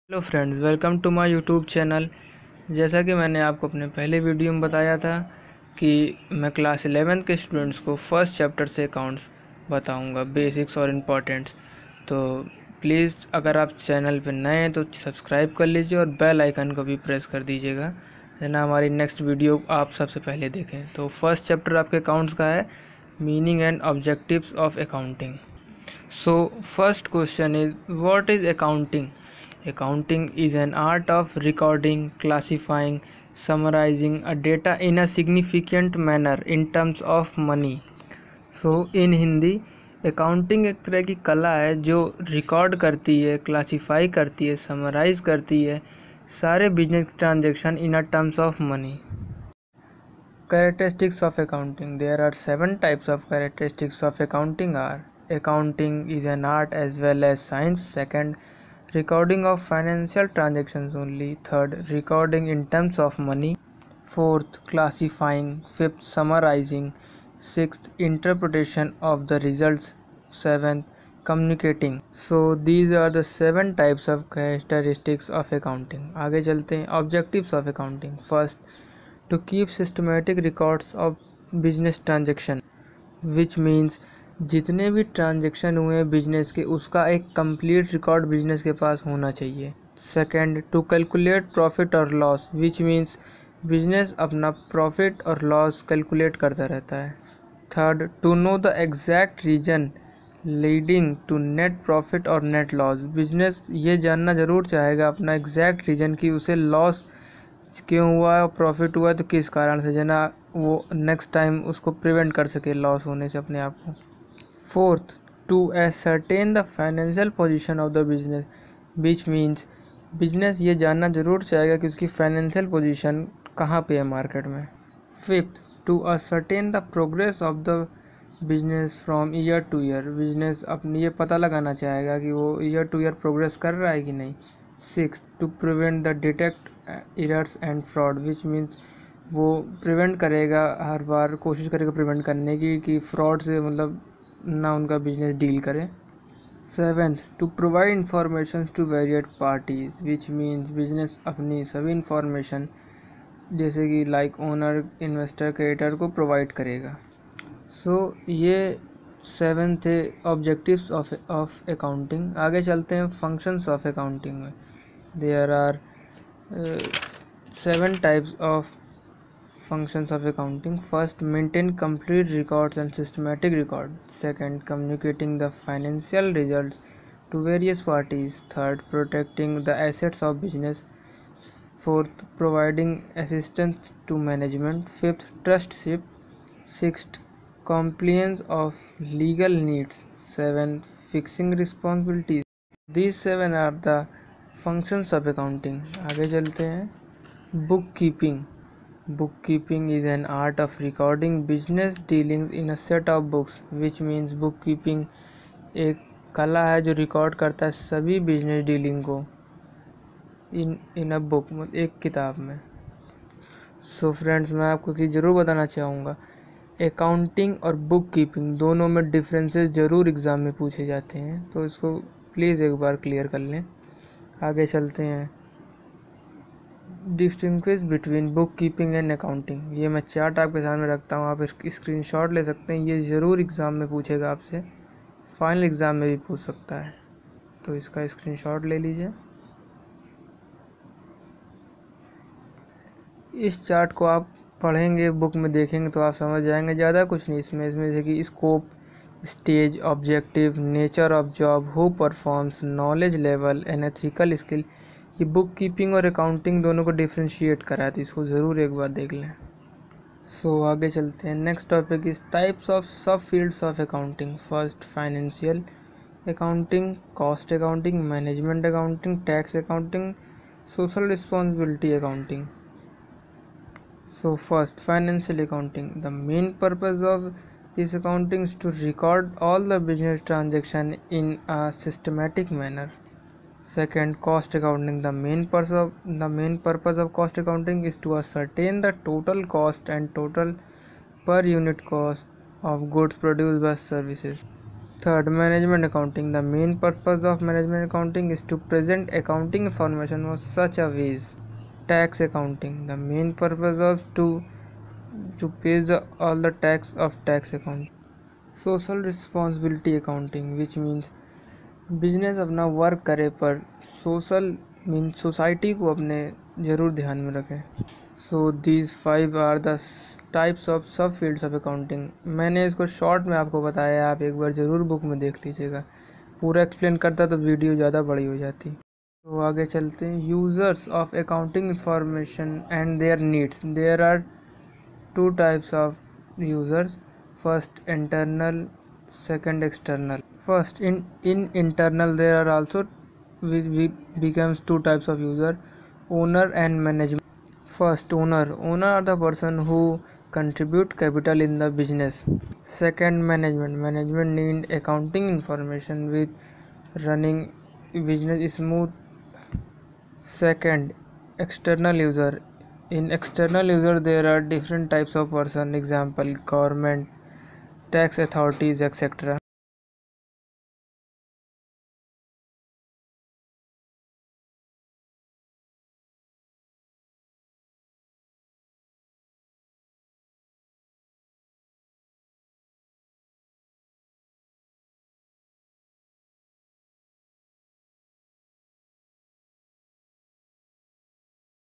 Hello friends, welcome to my YouTube channel. जैसा कि मैंने आपको अपने पहले वीडियो में बताया था कि मैं क्लास 11th के स्टूडेंट्स को फर्स्ट चैप्टर से अकाउंट्स बताऊंगा, बेसिक्स और इम्पॉर्टेंट्स। तो प्लीज़ अगर आप चैनल पर नए हैं तो सब्सक्राइब कर लीजिए और बेल आइकन को भी प्रेस कर दीजिएगा, है ना, हमारी नेक्स्ट वीडियो आप सबसे पहले देखें। तो फर्स्ट चैप्टर आपके अकाउंट्स का है meaning and objectives of accounting. So first question is what is accounting? Accounting is an art of recording, classifying, summarizing a data in a significant manner in terms of money. So in Hindi, accounting एक तरह की कला है जो record करती है, classify करती है, समराइज करती है सारे business transaction in a terms of money. Characteristics of accounting. There are 7 types of characteristics of accounting are: accounting is an art as well as science. Second, recording of financial transactions only. Third, recording in terms of money. Fourth, classifying. Fifth, summarizing. Sixth, interpretation of the results. Seventh, communicating. So these are the 7 types of characteristics of accounting. आगे चलते हैं objectives of accounting. First, to keep systematic records of business transaction, which means जितने भी transaction हुए हैं business के उसका एक कंप्लीट रिकॉर्ड बिजनेस के पास होना चाहिए। सेकंड, टू कैलकुलेट प्रॉफिट और लॉस, विच मीन्स बिजनेस अपना प्रॉफिट और लॉस कैलकुलेट करता रहता है। Third, to know the exact reason leading to net profit और नेट लॉस, बिजनेस ये जानना ज़रूर चाहेगा अपना एग्जैक्ट रीजन कि उसे लॉस क्यों हुआ है, प्रॉफिट हुआ है तो किस कारण से, जना वो नेक्स्ट टाइम उसको प्रिवेंट कर सके लॉस होने से अपने आप को। Fourth, to ascertain the financial position of the business, which means business ये जानना ज़रूर चाहेगा कि उसकी फाइनेंशियल पोजीशन कहाँ पे है मार्केट में। Fifth, to ascertain the progress of the business from year to year, business अपनी ये पता लगाना चाहेगा कि वो ईयर टू ईयर प्रोग्रेस कर रहा है कि नहीं। Six, to prevent the detect errors and fraud, which means वो प्रिवेंट करेगा, हर बार कोशिश करेगा प्रिवेंट करने की कि फ्रॉड से मतलब ना उनका बिजनेस डील करे। Seventh, to provide information to varied parties, which means business अपनी सभी इंफॉर्मेशन जैसे कि लाइक ओनर, इन्वेस्टर, क्रेडिटर को प्रोवाइड करेगा। सो ये 7 थे ऑब्जेक्टिव्स ऑफ अकाउंटिंग। आगे चलते हैं फंक्शंस ऑफ अकाउंटिंग में। There are 7 types of functions of accounting. First, maintain complete records and systematic record. Second, communicating the financial results to various parties. Third, protecting the assets of business. Fourth, providing assistance to management. Fifth, trustship. Sixth, compliance of legal needs. Seventh, fixing responsibilities. These 7 are the functions of accounting. आगे चलते हैं। Book keeping. Book keeping is an art of recording business dealing in a set of books, which means book keeping एक कला है जो record करता है सभी बिजनेस डीलिंग को इन अ बुक, मतलब एक किताब में। सो फ्रेंड्स, मैं आपको कि ज़रूर बताना चाहूँगा अकाउंटिंग और बुक कीपिंग दोनों में डिफरेंसेस ज़रूर एग्ज़ाम में पूछे जाते हैं, तो इसको प्लीज़ एक बार क्लियर कर लें। आगे चलते हैं। Distinguish between book keeping and accounting, ये मैं चार्ट आपके सामने रखता हूँ, आप स्क्रीनशॉट ले सकते हैं, ये ज़रूर एग्ज़ाम में पूछेगा आपसे, फाइनल एग्ज़ाम में भी पूछ सकता है, तो इसका स्क्रीनशॉट ले लीजिए। इस चार्ट को आप पढ़ेंगे, बुक में देखेंगे तो आप समझ जाएंगे, ज़्यादा कुछ नहीं इसमें जैसे कि scope, stage, objective, nature of job, who performs, knowledge level and ethical skill, ये बुक कीपिंग और अकाउंटिंग दोनों को डिफ्रेंशिएट करा है, तो इसको ज़रूर एक बार देख लें। सो आगे चलते हैं। Next topic is types of सब fields of accounting. First, financial accounting, cost accounting, management accounting, tax accounting, social responsibility accounting. So first, financial accounting. The main purpose of this accounting is to record all the business transaction in a systematic manner. Second, cost accounting. The main purpose of cost accounting is to ascertain the total cost and total per unit cost of goods produced by services. Third, management accounting. The main purpose of management accounting is to present accounting information of such a ways. Tax accounting. The main purpose of to pay all the tax of tax accounting. Social responsibility accounting, which means business अपना work करे पर social mean society को अपने ज़रूर ध्यान में रखें. So these 5 are the types of सब फील्ड्स ऑफ अकाउंटिंग. मैंने इसको शॉर्ट में आपको बताया, आप एक बार ज़रूर बुक में देख लीजिएगा. पूरा एक्सप्लेन करता तो वीडियो ज़्यादा बड़ी हो जाती. तो आगे चलते हैं. Users of accounting information and their needs. There are 2 types of users. First internal, second external. First, in internal there are also we becomes 2 types of user, owner and management. First, owner are the person who contribute capital in the business. Second, management need accounting information with running business smooth. Second, external user. In external user there are different types of person, example government, tax authorities, etc.